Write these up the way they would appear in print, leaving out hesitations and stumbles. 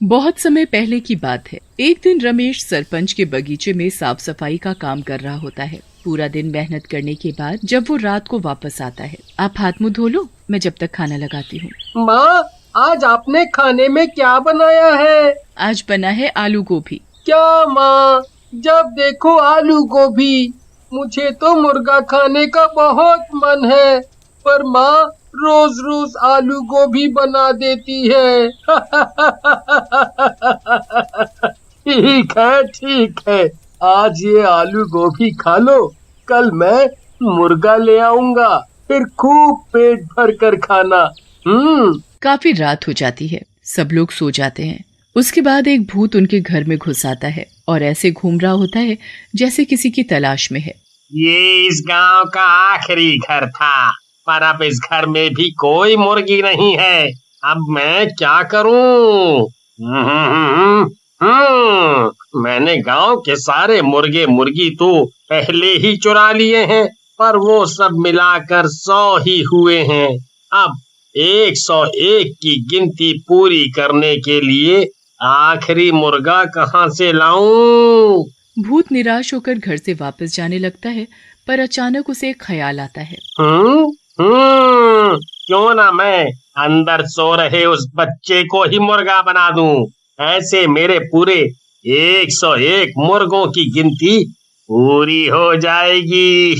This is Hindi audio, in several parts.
बहुत समय पहले की बात है। एक दिन रमेश सरपंच के बगीचे में साफ सफाई का काम कर रहा होता है। पूरा दिन मेहनत करने के बाद जब वो रात को वापस आता है, आप हाथ मुंह धो लो, मैं जब तक खाना लगाती हूँ। माँ, आज आपने खाने में क्या बनाया है? आज बना है आलू गोभी। क्या माँ, जब देखो आलू गोभी। मुझे तो मुर्गा खाने का बहुत मन है, पर माँ रोज रोज आलू गोभी बना देती है। ठीक है, आज ये आलू गोभी खा लो, कल मैं मुर्गा ले आऊंगा, फिर खूब पेट भर कर खाना। काफी रात हो जाती है, सब लोग सो जाते हैं। उसके बाद एक भूत उनके घर में घुस आता है और ऐसे घूम रहा होता है जैसे किसी की तलाश में है। ये इस गांव का आखिरी घर था, पर अब इस घर में भी कोई मुर्गी नहीं है। अब मैं क्या करूं? मैंने गांव के सारे मुर्गे मुर्गी तो पहले ही चुरा लिए हैं, पर वो सब मिलाकर 100 ही हुए हैं। अब 101 की गिनती पूरी करने के लिए आखिरी मुर्गा कहाँ से लाऊं? भूत निराश होकर घर से वापस जाने लगता है, पर अचानक उसे एक ख्याल आता है। क्यों ना मैं अंदर सो रहे उस बच्चे को ही मुर्गा बना दूं। ऐसे मेरे पूरे 101 मुर्गों की गिनती पूरी हो जाएगी।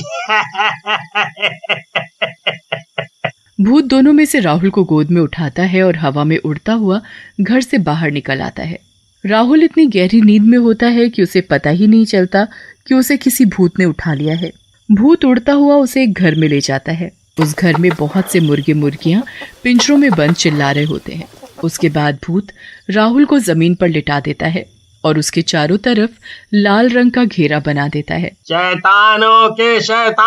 भूत दोनों में से राहुल को गोद में उठाता है और हवा में उड़ता हुआ घर से बाहर निकल आता है। राहुल इतनी गहरी नींद में होता है कि उसे पता ही नहीं चलता कि उसे किसी भूत ने उठा लिया है। भूत उड़ता हुआ उसे एक घर में ले जाता है। उस घर में बहुत से मुर्गे मुर्गियां पिंजरों में बंद चिल्ला रहे होते हैं। उसके बाद भूत राहुल को जमीन पर लिटा देता है और उसके चारों तरफ लाल रंग का घेरा बना देता है। शैतानों के शैतान,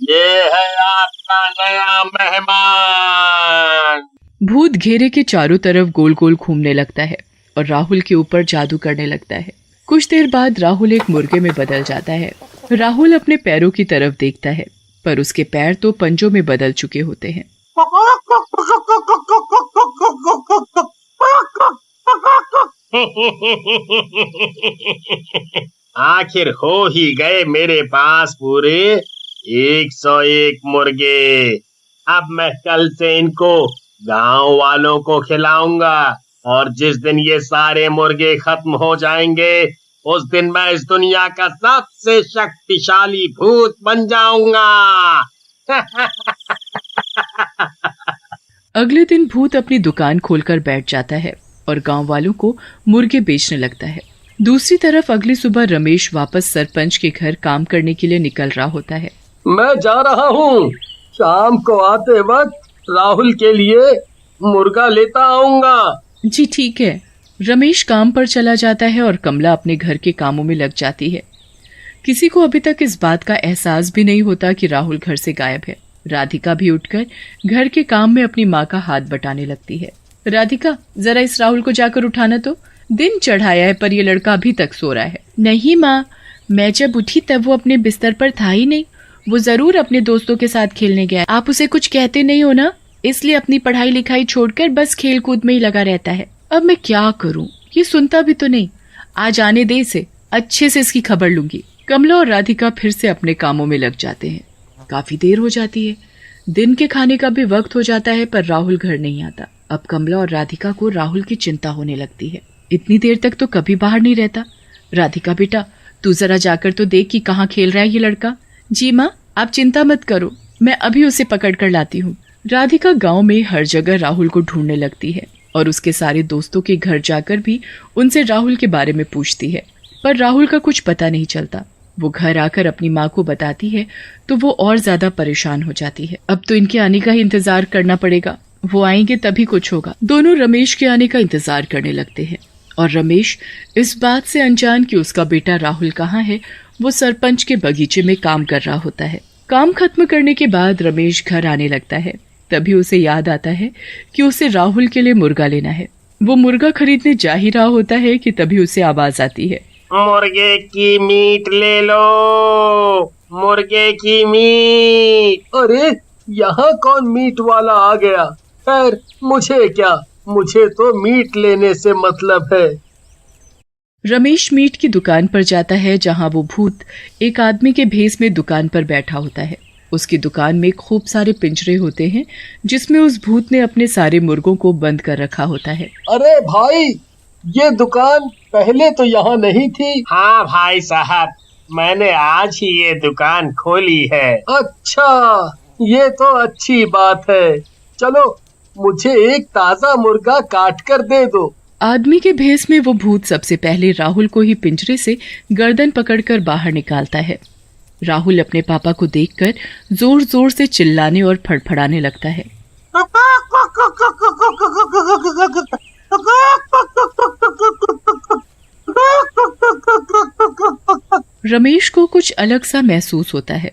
ये है आपका नया मेहमान। भूत घेरे के चारों तरफ गोल गोल घूमने लगता है और राहुल के ऊपर जादू करने लगता है। कुछ देर बाद राहुल एक मुर्गे में बदल जाता है। राहुल अपने पैरों की तरफ देखता है, पर उसके पैर तो पंजों में बदल चुके होते हैं। आखिर हो ही गए मेरे पास पूरे 101 मुर्गे। अब मैं कल से इनको गांव वालों को खिलाऊंगा, और जिस दिन ये सारे मुर्गे खत्म हो जाएंगे उस दिन मैं इस दुनिया का सबसे शक्तिशाली भूत बन जाऊंगा। अगले दिन भूत अपनी दुकान खोलकर बैठ जाता है और गांव वालों को मुर्गे बेचने लगता है। दूसरी तरफ अगली सुबह रमेश वापस सरपंच के घर काम करने के लिए निकल रहा होता है। मैं जा रहा हूँ, शाम को आते वक्त राहुल के लिए मुर्गा लेता आऊंगा। जी ठीक है। रमेश काम पर चला जाता है और कमला अपने घर के कामों में लग जाती है। किसी को अभी तक इस बात का एहसास भी नहीं होता कि राहुल घर से गायब है। राधिका भी उठकर घर के काम में अपनी माँ का हाथ बटाने लगती है। राधिका, जरा इस राहुल को जाकर उठाना तो। दिन चढ़ाया है पर ये लड़का अभी तक सो रहा है। नहीं माँ, मैं जब उठी तब वो अपने बिस्तर पर था ही नहीं। वो जरूर अपने दोस्तों के साथ खेलने गया। आप उसे कुछ कहते नहीं हो ना, इसलिए अपनी पढ़ाई लिखाई छोड़कर बस खेल कूद में ही लगा रहता है। अब मैं क्या करूं, ये सुनता भी तो नहीं। आज आने दे इसे, अच्छे से इसकी खबर लूंगी। कमला और राधिका फिर से अपने कामों में लग जाते हैं। काफी देर हो जाती है। दिन के खाने का भी वक्त हो जाता है, पर राहुल घर नहीं आता। अब कमला और राधिका को राहुल की चिंता होने लगती है। इतनी देर तक तो कभी बाहर नहीं रहता। राधिका बेटा, तू जरा जाकर तो देख कि कहाँ खेल रहा है ये लड़का। जी माँ, आप चिंता मत करो, मैं अभी उसे पकड़ कर लाती हूँ। राधिका गांव में हर जगह राहुल को ढूंढने लगती है और उसके सारे दोस्तों के घर जाकर भी उनसे राहुल के बारे में पूछती है, पर राहुल का कुछ पता नहीं चलता। वो घर आकर अपनी माँ को बताती है तो वो और ज्यादा परेशान हो जाती है। अब तो इनके आने का ही इंतजार करना पड़ेगा, वो आएंगे तभी कुछ होगा। दोनों रमेश के आने का इंतजार करने लगते हैं और रमेश इस बात से अनजान कि उसका बेटा राहुल कहाँ है, वो सरपंच के बगीचे में काम कर रहा होता है। काम खत्म करने के बाद रमेश घर आने लगता है। तभी उसे याद आता है कि उसे राहुल के लिए मुर्गा लेना है। वो मुर्गा खरीदने जा ही रहा होता है कि तभी उसे आवाज आती है, मुर्गे की मीट ले लो, मुर्गे की मीट। अरे, यहाँ कौन मीट वाला आ गया? खैर मुझे क्या, मुझे तो मीट लेने से मतलब है। रमेश मीट की दुकान पर जाता है जहां वो भूत एक आदमी के भेस में दुकान पर बैठा होता है। उसकी दुकान में खूब सारे पिंजरे होते हैं जिसमें उस भूत ने अपने सारे मुर्गों को बंद कर रखा होता है। अरे भाई, ये दुकान पहले तो यहाँ नहीं थी। हाँ भाई साहब, मैंने आज ही ये दुकान खोली है। अच्छा, ये तो अच्छी बात है। चलो, मुझे एक ताजा मुर्गा काट कर दे दो। आदमी के भेस में वो भूत सबसे पहले राहुल को ही पिंजरे से गर्दन पकड़कर बाहर निकालता है। राहुल अपने पापा को देखकर जोर जोर से चिल्लाने और फड़फड़ाने लगता है। रमेश को कुछ अलग सा महसूस होता है।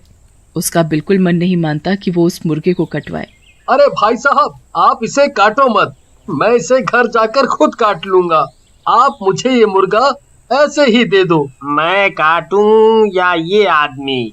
उसका बिल्कुल मन नहीं मानता कि वो उस मुर्गे को कटवाए। अरे भाई साहब, आप इसे काटो मत, मैं इसे घर जाकर खुद काट लूंगा। आप मुझे ये मुर्गा ऐसे ही दे दो। मैं काटूं या ये आदमी?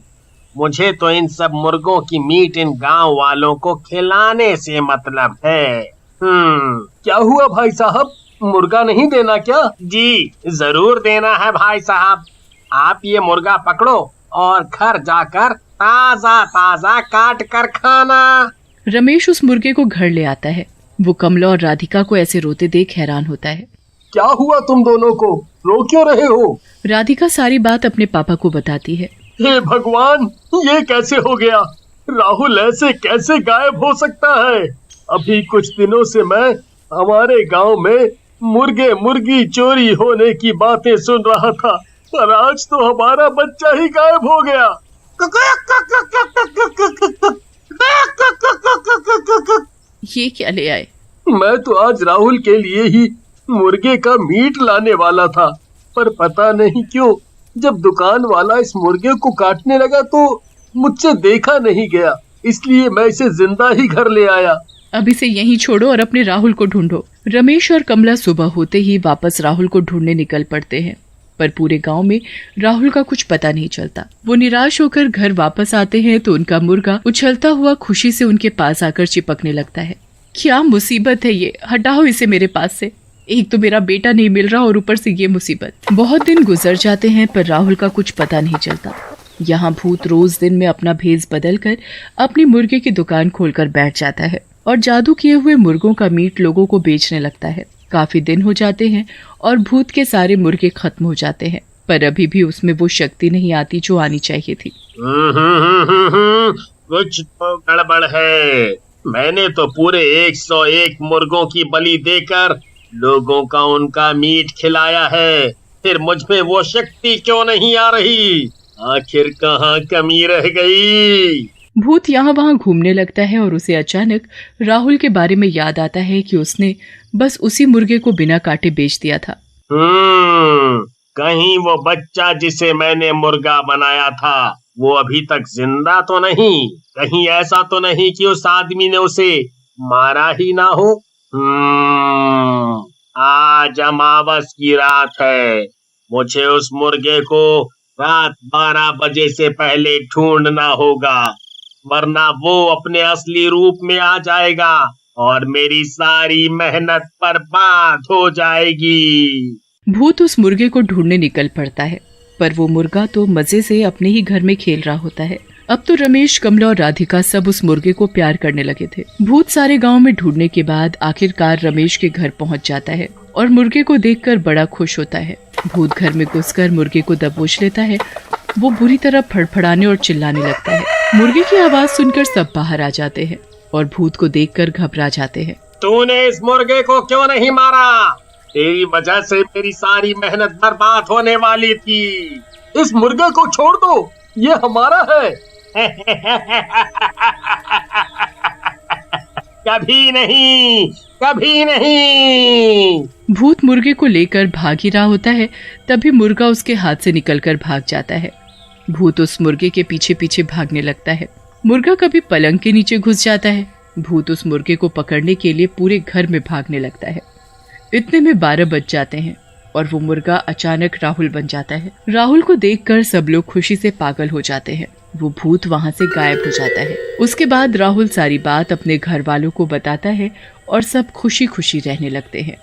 मुझे तो इन सब मुर्गों की मीट इन गांव वालों को खिलाने से मतलब है। क्या हुआ भाई साहब, मुर्गा नहीं देना क्या? जी जरूर देना है भाई साहब। आप ये मुर्गा पकड़ो और घर जाकर ताजा ताजा काट कर खाना। रमेश उस मुर्गे को घर ले आता है। वो कमला और राधिका को ऐसे रोते देख हैरान होता है। क्या हुआ तुम दोनों को, रो क्यों रहे हो? राधिका सारी बात अपने पापा को बताती है। हे भगवान, ये कैसे हो गया? राहुल ऐसे कैसे गायब हो सकता है? अभी कुछ दिनों से मैं हमारे गांव में मुर्गे मुर्गी चोरी होने की बातें सुन रहा था, पर आज तो हमारा बच्चा ही गायब हो गया। ये क्या ले आए? मैं तो आज राहुल के लिए ही मुर्गे का मीट लाने वाला था, पर पता नहीं क्यों जब दुकान वाला इस मुर्गे को काटने लगा तो मुझसे देखा नहीं गया, इसलिए मैं इसे जिंदा ही घर ले आया। अब इसे यहीं छोड़ो और अपने राहुल को ढूंढो। रमेश और कमला सुबह होते ही वापस राहुल को ढूंढने निकल पड़ते हैं, पर पूरे गांव में राहुल का कुछ पता नहीं चलता। वो निराश होकर घर वापस आते हैं तो उनका मुर्गा उछलता हुआ खुशी से उनके पास आकर चिपकने लगता है। क्या मुसीबत है ये, हटाओ इसे मेरे पास से। एक तो मेरा बेटा नहीं मिल रहा और ऊपर से ये मुसीबत। बहुत दिन गुजर जाते हैं पर राहुल का कुछ पता नहीं चलता। यहाँ भूत रोज दिन में अपना भेष बदलकर अपनी मुर्गे की दुकान खोलकर बैठ जाता है और जादू किए हुए मुर्गों का मीट लोगों को बेचने लगता है। काफी दिन हो जाते हैं और भूत के सारे मुर्गे खत्म हो जाते हैं, पर अभी भी उसमें वो शक्ति नहीं आती जो आनी चाहिए थी। कुछ तो गड़बड़ है। मैंने तो पूरे 101 मुर्गों की बलि देकर लोगों का उनका मीट खिलाया है, फिर मुझ में वो शक्ति क्यों नहीं आ रही? आखिर कहाँ कमी रह गई? भूत यहाँ वहाँ घूमने लगता है और उसे अचानक राहुल के बारे में याद आता है कि उसने बस उसी मुर्गे को बिना काटे बेच दिया था। कहीं वो बच्चा जिसे मैंने मुर्गा बनाया था वो अभी तक जिंदा तो नहीं? कहीं ऐसा तो नहीं कि उस आदमी ने उसे मारा ही ना हो? आज अमावस की रात है। मुझे उस मुर्गे को रात 12 बजे से पहले ढूंढना होगा, वरना वो अपने असली रूप में आ जाएगा और मेरी सारी मेहनत बर्बाद हो जाएगी। भूत उस मुर्गे को ढूंढने निकल पड़ता है, पर वो मुर्गा तो मजे से अपने ही घर में खेल रहा होता है। अब तो रमेश, कमला और राधिका सब उस मुर्गे को प्यार करने लगे थे। भूत सारे गांव में ढूंढने के बाद आखिरकार रमेश के घर पहुंच जाता है और मुर्गे को देखकर बड़ा खुश होता है। भूत घर में घुसकर मुर्गे को दबोच लेता है। वो बुरी तरह फड़फड़ाने और चिल्लाने लगता है। मुर्गे की आवाज सुनकर सब बाहर आ जाते हैं और भूत को देखकर घबरा जाते हैं। तूने इस मुर्गे को क्यों नहीं मारा? तेरी वजह से मेरी सारी मेहनत बर्बाद होने वाली थी। इस मुर्गे को छोड़ दो, ये हमारा है। कभी नहीं, कभी नहीं। भूत मुर्गे को लेकर भाग ही रहा होता है, तभी मुर्गा उसके हाथ से निकलकर भाग जाता है। भूत उस मुर्गे के पीछे पीछे भागने लगता है। मुर्गा कभी पलंग के नीचे घुस जाता है। भूत उस मुर्गे को पकड़ने के लिए पूरे घर में भागने लगता है। इतने में 12 बज जाते हैं और वो मुर्गा अचानक राहुल बन जाता है। राहुल को देखकर सब लोग खुशी से पागल हो जाते हैं। वो भूत वहाँ से गायब हो जाता है। उसके बाद राहुल सारी बात अपने घर वालों को बताता है और सब खुशी खुशी रहने लगते हैं।